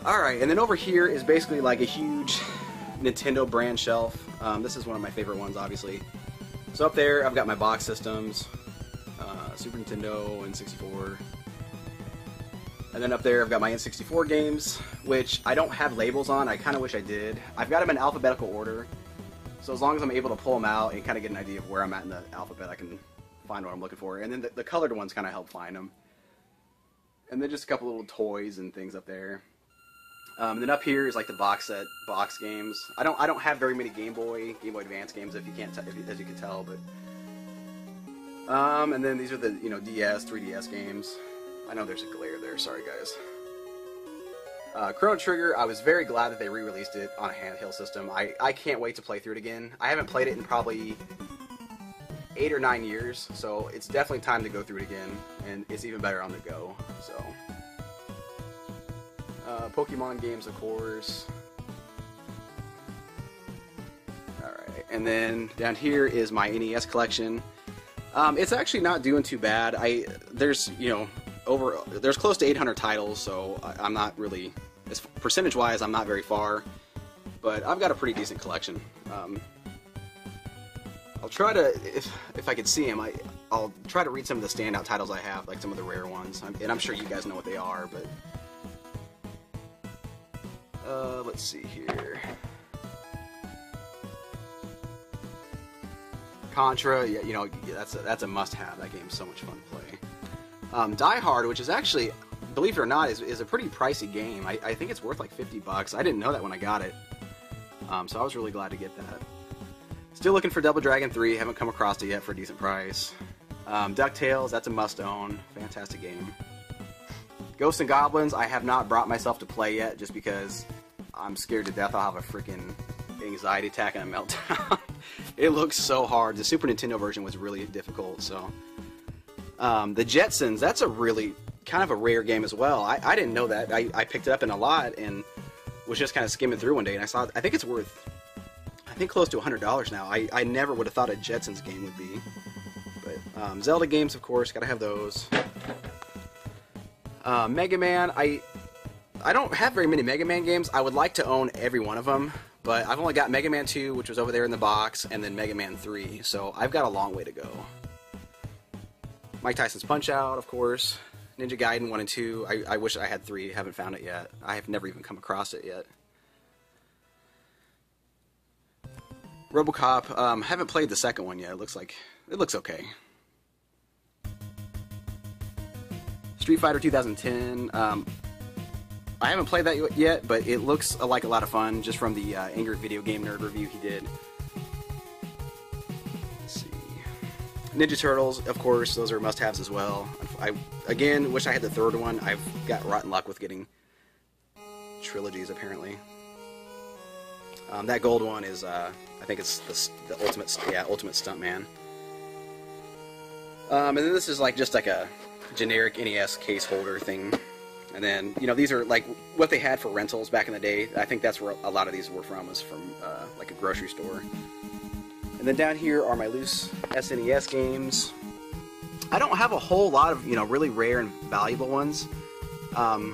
Alright, and then over here is basically like a huge Nintendo brand shelf. This is one of my favorite ones, obviously. So up there, I've got my box systems, Super Nintendo, N64. And then up there, I've got my N64 games, which I don't have labels on. I kind of wish I did. I've got them in alphabetical order. So as long as I'm able to pull them out and kind of get an idea of where I'm at in the alphabet, I can find what I'm looking for. And then the colored ones kind of help find them. And then just a couple little toys and things up there. And then up here is like the box set, box games. I don't have very many Game Boy Advance games, if you can't, as you can tell, but. And then these are the DS, 3DS games. I know there's a glare there. Sorry, guys. Chrono Trigger. I was very glad that they re-released it on a handheld system. I can't wait to play through it again. I haven't played it in probably 8 or 9 years, so it's definitely time to go through it again, and it's even better on the go. So. Pokemon games, of course. Alright, and then down here is my NES collection. It's actually not doing too bad. There's close to 800 titles, so I'm not really, percentage-wise, I'm not very far. But I've got a pretty decent collection. I'll try to, if I could see them, I'll try to read some of the standout titles I have, like some of the rare ones. And I'm sure you guys know what they are, but. Let's see here. Contra, yeah, that's a must-have. That game's so much fun to play. Die Hard, which is actually, believe it or not, is a pretty pricey game. I think it's worth like $50. I didn't know that when I got it, so I was really glad to get that. Still looking for Double Dragon 3. Haven't come across it yet for a decent price. DuckTales, that's a must-own. Fantastic game. Ghosts and Goblins, I have not brought myself to play yet, just because I'm scared to death I'll have a freaking anxiety attack and a meltdown. It looks so hard. The Super Nintendo version was really difficult, so. The Jetsons, that's a really, kind of a rare game as well. I didn't know that. I picked it up in a lot and was just kind of skimming through one day, and I think it's worth, close to $100 now. I never would have thought a Jetsons game would be. But, Zelda games, of course, gotta have those. Mega Man, I don't have very many Mega Man games. I would like to own every one of them, but I've only got Mega Man 2, which was over there in the box, and then Mega Man 3, so I've got a long way to go. Mike Tyson's Punch-Out, of course. Ninja Gaiden 1 and 2. I wish I had 3. Haven't found it yet. I have never even come across it yet. RoboCop. Haven't played the second one yet. It looks okay. Street Fighter 2010. I haven't played that yet, but it looks like a lot of fun, just from the Angry Video Game Nerd review he did. Let's see. Ninja Turtles, of course, those are must-haves as well. I, again, wish I had the third one. I've got rotten luck with getting trilogies, apparently. That gold one is, I think it's the Ultimate Stuntman. And then this is just like a generic NES case holder thing. And then, these are like what they had for rentals back in the day. I think that's where a lot of these were from, was from like a grocery store. And then down here are my loose SNES games. I don't have a whole lot of, really rare and valuable ones. But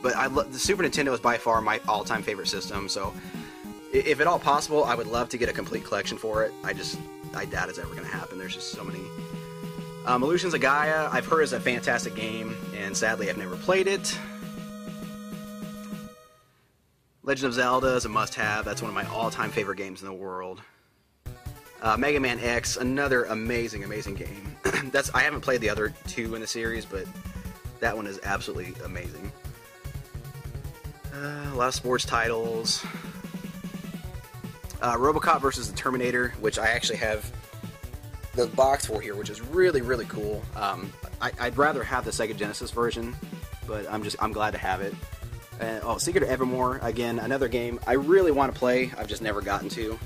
the Super Nintendo is by far my all-time favorite system, so if at all possible, I would love to get a complete collection for it. I doubt it's ever going to happen. There's just so many. Illusions of Gaia, I've heard is a fantastic game, and sadly I've never played it. Legend of Zelda is a must-have. That's one of my all-time favorite games in the world. Mega Man X, another amazing, amazing game. I haven't played the other two in the series, but that one is absolutely amazing. A lot of sports titles. RoboCop vs. the Terminator, which I actually have the box for here, which is really, really cool. I'd rather have the Sega Genesis version, but I'm glad to have it. Secret of Evermore, again, another game I really want to play. I've just never gotten to.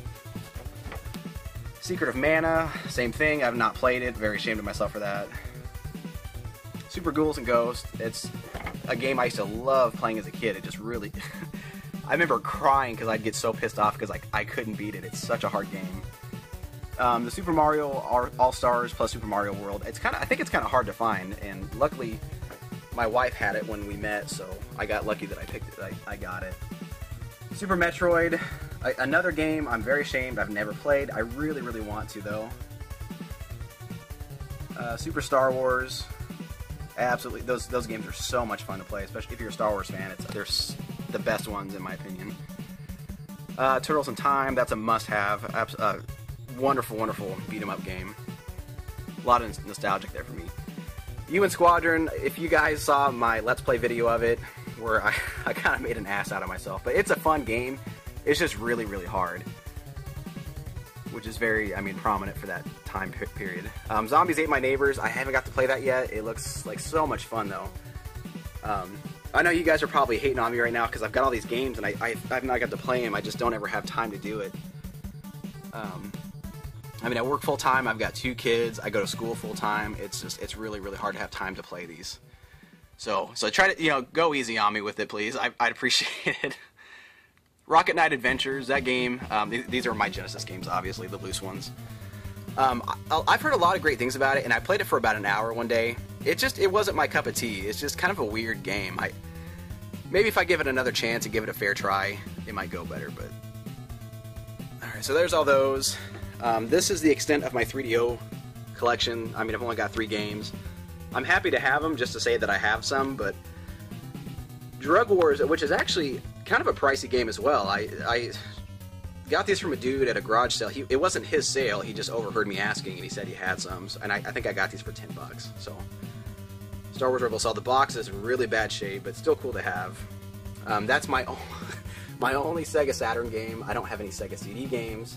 Secret of Mana, same thing. I've not played it. Very ashamed of myself for that. Super Ghouls and Ghosts. It's a game I used to love playing as a kid. It just really... I remember crying because I'd get so pissed off because I couldn't beat it. It's such a hard game. The Super Mario All-Stars plus Super Mario World. I think it's kind of hard to find, and luckily my wife had it when we met, so I got lucky that I picked it. I got it. Super Metroid, another game I'm very ashamed I've never played. I really, really want to, though. Super Star Wars, absolutely. Those games are so much fun to play, especially if you're a Star Wars fan. They're the best ones, in my opinion. Turtles in Time, that's a must-have. Wonderful, wonderful beat-em-up game. A lot of nostalgic there for me. UN Squadron, if you guys saw my Let's Play video of it, where I kind of made an ass out of myself, but it's a fun game. It's just really, really hard, which is very, prominent for that time period. Zombies Ate My Neighbors, I haven't got to play that yet. It looks like so much fun, though. I know you guys are probably hating on me right now because I've got all these games and I've not got to play them. I just don't ever have time to do it. I work full time. I've got 2 kids. I go to school full time. It's really, really hard to have time to play these. So try to, go easy on me with it, please. I'd appreciate it. Rocket Knight Adventures, that game. These are my Genesis games, obviously, the loose ones. I've heard a lot of great things about it, and I played it for about an hour one day. It wasn't my cup of tea. It's just kind of a weird game. Maybe if I give it another chance and give it a fair try, it might go better. But all right, so there's all those. This is the extent of my 3DO collection. I've only got 3 games. I'm happy to have them just to say that I have some, but Drug Wars, which is actually kind of a pricey game as well. I got these from a dude at a garage sale. It wasn't his sale. He just overheard me asking, and he said he had some. And I think I got these for $10. So Star Wars Rebel Assault. The box is in really bad shape, but still cool to have. That's my only Sega Saturn game. I don't have any Sega CD games.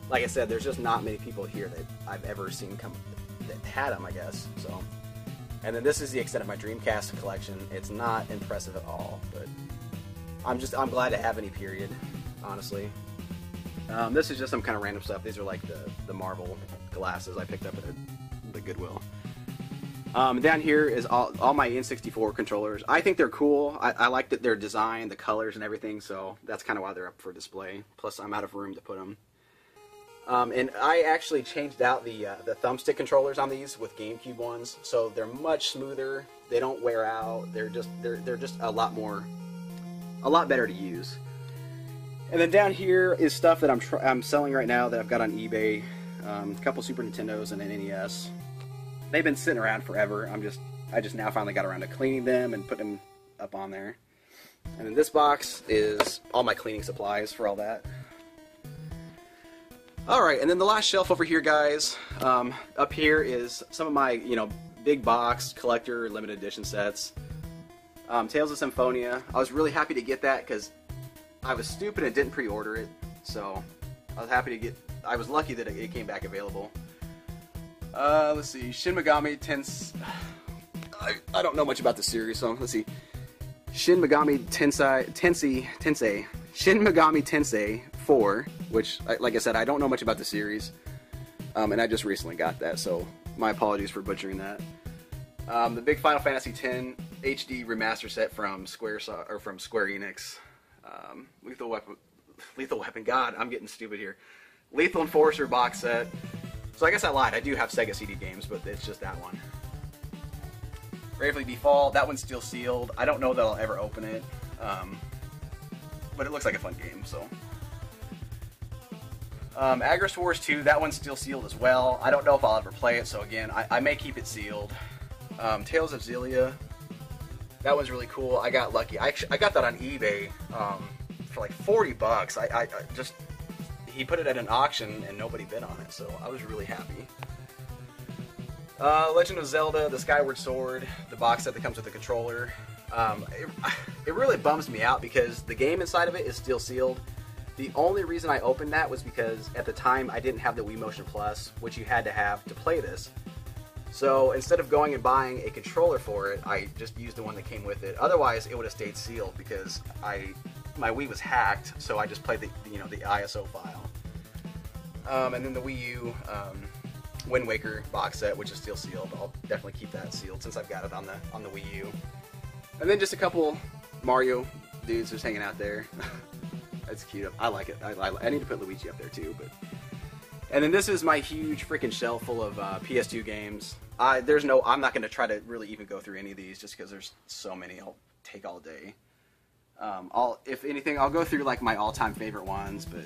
Like I said, there's just not many people here that I've ever seen that had them, I guess. So, and then this is the extent of my Dreamcast collection. It's not impressive at all, but I'm glad to have any, period, honestly. This is just some kind of random stuff. These are like the Marvel glasses I picked up at the Goodwill. Down here is all my N64 controllers. I think they're cool. I like their design, the colors, and everything, so that's kind of why they're up for display. Plus, I'm out of room to put them. And I actually changed out the thumbstick controllers on these with GameCube ones, so they're much smoother. They don't wear out. They're just a lot better to use. And then down here is stuff that I'm selling right now that I've got on eBay. A couple Super Nintendos and an NES. They've been sitting around forever. I just now finally got around to cleaning them and putting them up on there. And then this box is all my cleaning supplies for all that. Alright, and then the last shelf over here, guys. Up here is some of my, big box collector limited edition sets. Tales of Symphonia. I was really happy to get that because I was stupid and didn't pre-order it. So I was happy to get. I was lucky that it came back available. Let's see, Shin Megami Tensei. I don't know much about the series, so let's see. Shin Megami Tensei. Shin Megami Tensei 4, which, like I said, I don't know much about the series, and I just recently got that, so my apologies for butchering that. The big Final Fantasy X HD remaster set from Square Enix. Lethal Weapon. God, I'm getting stupid here. Lethal Enforcer box set. So I guess I lied. I do have Sega CD games, but it's just that one. Bravely Default. That one's still sealed. I don't know that I'll ever open it, but it looks like a fun game. So, Agris Wars 2. That one's still sealed as well. I don't know if I'll ever play it. So again, I may keep it sealed. Tales of Xillia. That one's really cool. I got lucky. I got that on eBay for like $40. He put it at an auction and nobody bid on it, so I was really happy. Legend of Zelda: The Skyward Sword, the box set that comes with the controller. It really bums me out because the game inside of it is still sealed. The only reason I opened that was because at the time I didn't have the Wii Motion Plus, which you had to have to play this. So instead of going and buying a controller for it, I just used the one that came with it. Otherwise, it would have stayed sealed because my Wii was hacked, so I just played the ISO file. And then the Wii U Wind Waker box set, which is still sealed. I'll definitely keep that sealed since I've got it on the Wii U. And then just a couple Mario dudes just hanging out there. That's cute. I like it. I need to put Luigi up there too. And then this is my huge freaking shelf full of PS2 games. I'm not going to try to really even go through any of these just because there's so many. I'll take all day. If anything, I'll go through like my all-time favorite ones, but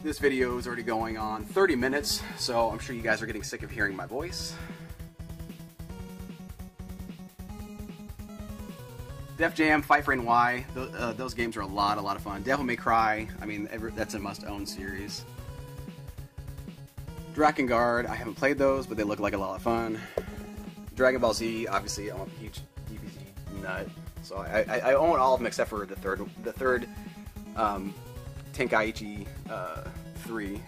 this video is already going on 30 minutes, so I'm sure you guys are getting sick of hearing my voice. Def Jam, Fight for NY, those games are a lot of fun. Devil May Cry, I mean, that's a must-own series. Drakengard, I haven't played those, but they look like a lot of fun. Dragon Ball Z, obviously, I'm a huge DBZ nut, so I own all of them except for the third Tenkaichi 3.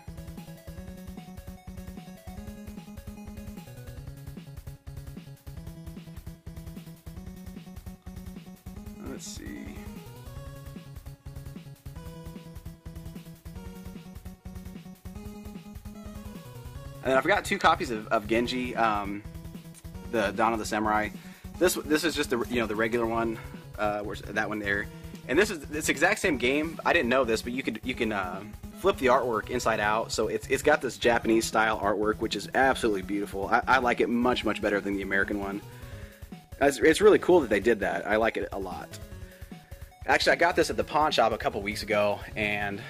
Let's see. And then I've got 2 copies of Genji, the Dawn of the Samurai. This is just the the regular one, where's that one there. And this is the exact same game. I didn't know this, but you can flip the artwork inside out, so it's got this Japanese style artwork, which is absolutely beautiful. I like it much better than the American one. It's really cool that they did that. I like it a lot. Actually, I got this at the pawn shop a couple weeks ago, and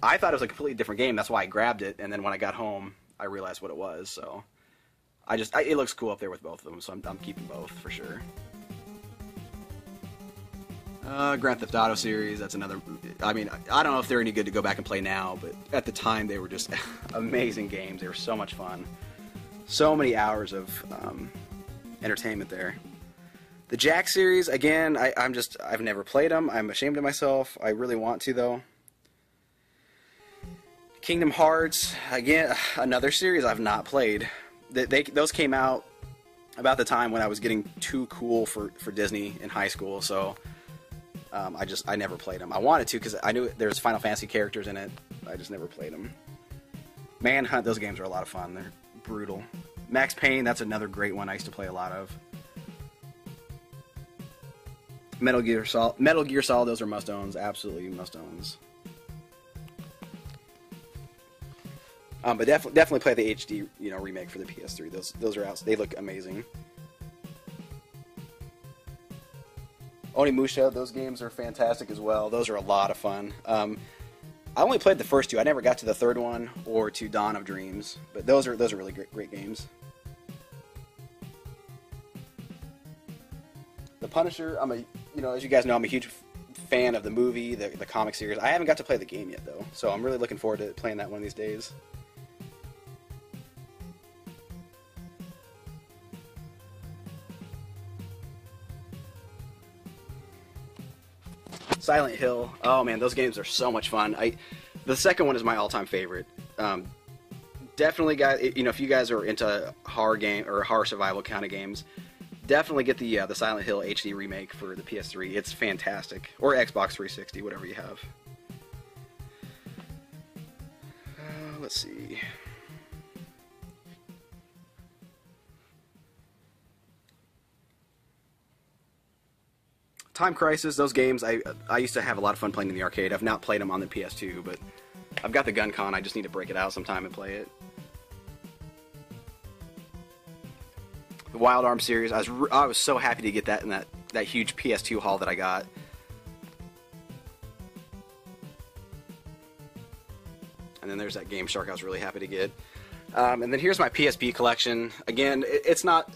I thought it was a completely different game. That's why I grabbed it, and then when I got home, I realized what it was. So it looks cool up there with both of them, so I'm keeping both for sure. Grand Theft Auto series, that's another. I mean, I don't know if they're any good to go back and play now, but at the time they were just amazing games. They were so much fun. So many hours of entertainment there. The Jack series, again, I've never played them. I'm ashamed of myself. I really want to, though. Kingdom Hearts, again, another series I've not played. Those came out about the time when I was getting too cool for Disney in high school, so I never played them. I wanted to because I knew there's Final Fantasy characters in it. I just never played them. Manhunt, those games are a lot of fun. They're brutal. Max Payne, that's another great one I used to play a lot of. Metal Gear Solid, those are must-owns, absolutely must-owns. But definitely play the HD, remake for the PS3. Those are out. They look amazing. Onimusha, those games are fantastic as well. Those are a lot of fun. I only played the first 2. I never got to the third one or to Dawn of Dreams, but those are really great games. The Punisher, as you guys know, I'm a huge fan of the movie, the comic series. I haven't got to play the game yet, though, so I'm really looking forward to playing that one of these days. Silent Hill, oh man, those games are so much fun. The second one is my all-time favorite. Definitely, guys, if you guys are into horror game or horror survival kind of games, definitely get the Silent Hill HD remake for the PS3. It's fantastic. Or Xbox 360, whatever you have. Let's see. Time Crisis, those games, I used to have a lot of fun playing in the arcade. I've not played them on the PS2, but I've got the Gun Con. I just need to break it out sometime and play it. The Wild Arms series, I was so happy to get that in that huge PS2 haul that I got. And then there's that Game Shark I was really happy to get. And then here's my PSP collection. Again, it's not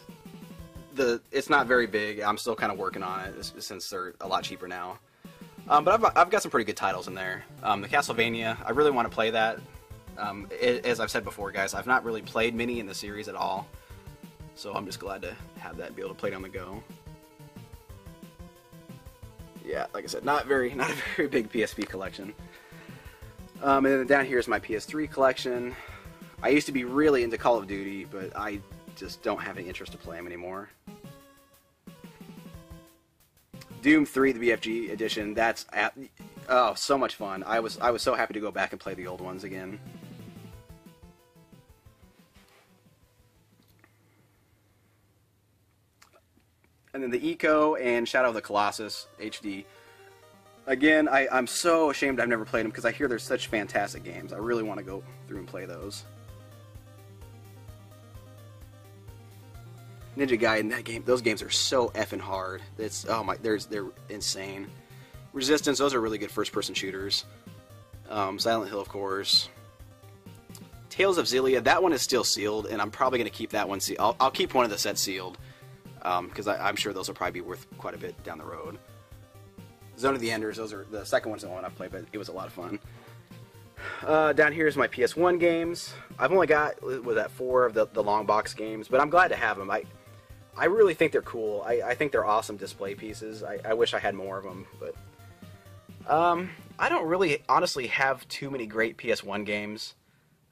very big. I'm still kind of working on it since they're a lot cheaper now. But I've got some pretty good titles in there. The Castlevania, I really want to play that. As I've said before, guys, I've not really played many in the series at all. So I'm just glad to have that and be able to play it on the go. Yeah, like I said, not a very big PSP collection. And then down here is my PS3 collection. I used to be really into Call of Duty, but I just don't have any interest to play them anymore. Doom 3, the BFG edition, oh, so much fun. I was so happy to go back and play the old ones again. And then the Eco and Shadow of the Colossus HD. Again, I'm so ashamed I've never played them because I hear they're such fantastic games. I really want to go through and play those. Ninja Gaiden, that game, those games are so effing hard. It's, oh my, they're insane. Resistance, those are really good first-person shooters. Silent Hill, of course. Tales of Xillia, that one is still sealed, and I'm probably going to keep that one sealed. I'll keep one of the sets sealed, because I'm sure those will probably be worth quite a bit down the road. Zone of the Enders, those are, the second one's the one I've played, but it was a lot of fun. Down here is my PS1 games. I've only got, was that 4 of the long box games, but I'm glad to have them. I really think they're cool. I think they're awesome display pieces. I wish I had more of them, but I don't really honestly have too many great PS1 games.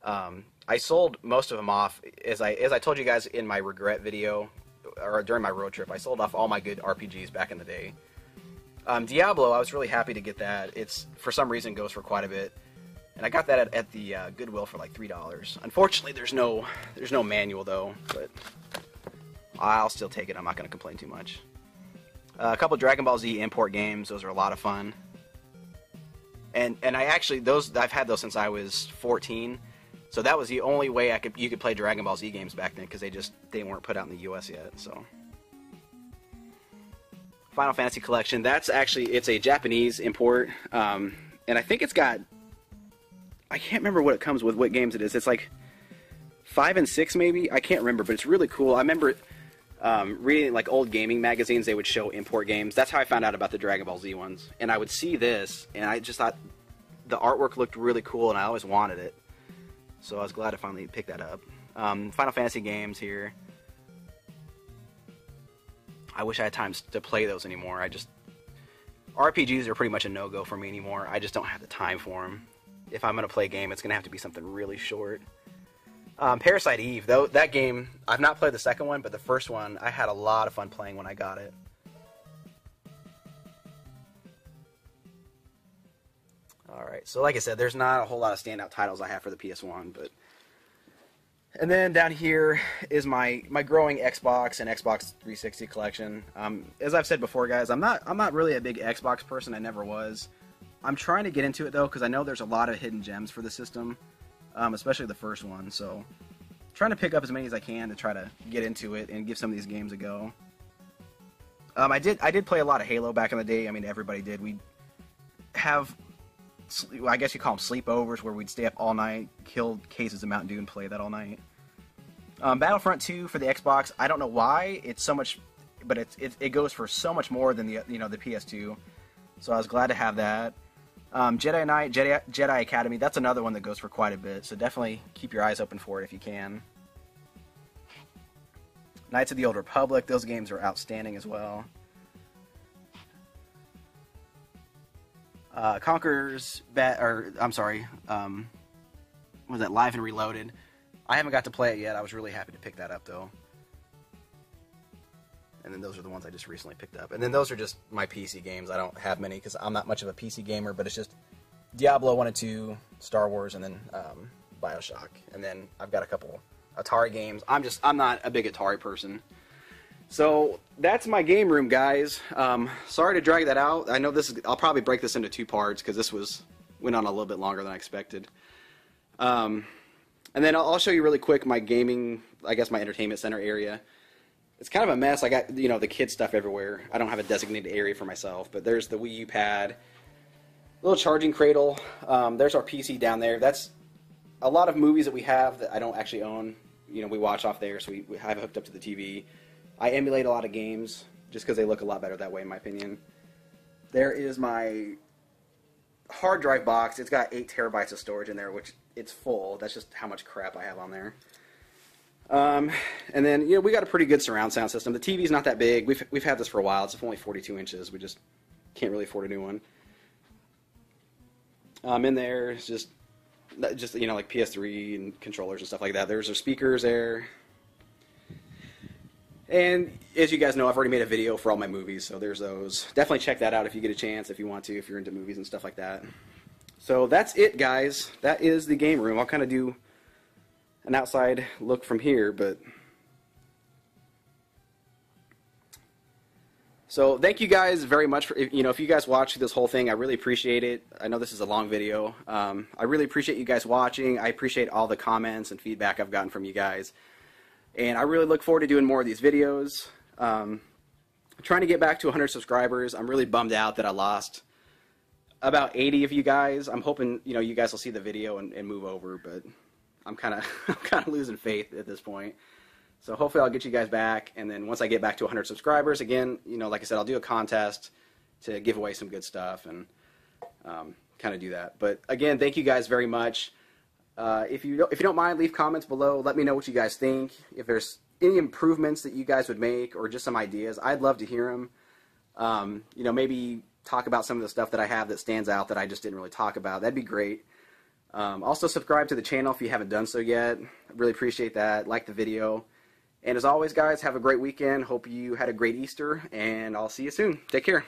I sold most of them off, as I told you guys in my regret video, or during my road trip. I sold off all my good RPGs back in the day. Diablo, I was really happy to get that. It's, for some reason, goes for quite a bit. And I got that at the Goodwill for like $3. Unfortunately, there's no manual though, but I'll still take it. I'm not going to complain too much. A couple Dragon Ball Z import games. Those are a lot of fun. And I actually, I've had those since I was 14. So that was the only way you could play Dragon Ball Z games back then, because they weren't put out in the US yet. So Final Fantasy Collection. That's actually, it's a Japanese import, and I think it's got, I can't remember what it comes with, what games it is. It's like 5 and 6 maybe. I can't remember, but it's really cool. I remember reading like old gaming magazines. They would show import games. That's how I found out about the Dragon Ball Z ones. And I would see this, and I just thought the artwork looked really cool, and I always wanted it. So I was glad to finally pick that up. Final Fantasy games here. I wish I had time to play those anymore. RPGs are pretty much a no-go for me anymore. I just don't have the time for them. If I'm going to play a game, it's going to have to be something really short. Parasite Eve, though, that game, I've not played the second one, but the first one, I had a lot of fun playing when I got it. Alright, so like I said, there's not a whole lot of standout titles I have for the PS1, but... And then down here is my growing Xbox and Xbox 360 collection. As I've said before, guys, I'm not really a big Xbox person. I never was. I'm trying to get into it, though, because I know there's a lot of hidden gems for the system, especially the first one. So, trying to pick up as many as I can to try to get into it and give some of these games a go. I did play a lot of Halo back in the day. I mean, everybody did. We'd have, I guess you call them sleepovers, where we'd stay up all night, kill cases of Mountain Dew, and play that all night. Battlefront 2 for the Xbox. I don't know why it's so much, but it goes for so much more than the PS2. So I was glad to have that. Jedi Knight, Jedi Academy, that's another one that goes for quite a bit, so definitely keep your eyes open for it if you can. Knights of the Old Republic, those games are outstanding as well. Conker's, was that Live and Reloaded? I haven't got to play it yet. I was really happy to pick that up, though. And then those are the ones I just recently picked up. And then those are just my PC games. I don't have many because I'm not much of a PC gamer, but it's just Diablo 1 and 2, Star Wars, and then Bioshock. And then I've got a couple Atari games. I'm not a big Atari person. So that's my game room, guys. Sorry to drag that out. I know I'll probably break this into 2 parts because this went on a little bit longer than I expected. And then I'll show you really quick my gaming, I guess my entertainment center area. It's kind of a mess. I got, the kid stuff everywhere. I don't have a designated area for myself, but there's the Wii U pad, little charging cradle. There's our PC down there. That's a lot of movies that we have that I don't actually own. We watch off there, so we have it hooked up to the TV. I emulate a lot of games just because they look a lot better that way, in my opinion. There is my hard drive box. It's got 8 terabytes of storage in there, which it's full. That's just how much crap I have on there. And then, we got a pretty good surround sound system. The TV's not that big. We've had this for a while. It's only 42 inches. We just can't really afford a new one. In there, it's just like PS3 and controllers and stuff like that. There's our speakers there. And as you guys know, I've already made a video for all my movies, so there's those. Definitely check that out if you get a chance, if you want to, if you're into movies and stuff like that. So that's it, guys. That is the game room. I'll kind of do an outside look from here, but so thank you guys very much for, if you guys watch this whole thing, I really appreciate it. I know this is a long video. I really appreciate you guys watching. I appreciate all the comments and feedback I've gotten from you guys. And I really look forward to doing more of these videos. I'm trying to get back to 100 subscribers. I'm really bummed out that I lost about 80 of you guys. I'm hoping, you know, you guys will see the video and move over, but I'm kind of losing faith at this point. So hopefully I'll get you guys back, and then once I get back to 100 subscribers, again, you know, like I said, I'll do a contest to give away some good stuff and kind of do that. But again, thank you guys very much. If you don't mind, leave comments below. Let me know what you guys think. If there's any improvements that you guys would make or just some ideas, I'd love to hear them. You know, maybe talk about some of the stuff that I have that stands out that I just didn't really talk about. That'd be great. Also, subscribe to the channel if you haven't done so yet. I really appreciate that. Like the video. And as always, guys, have a great weekend. Hope you had a great Easter, and I'll see you soon. Take care.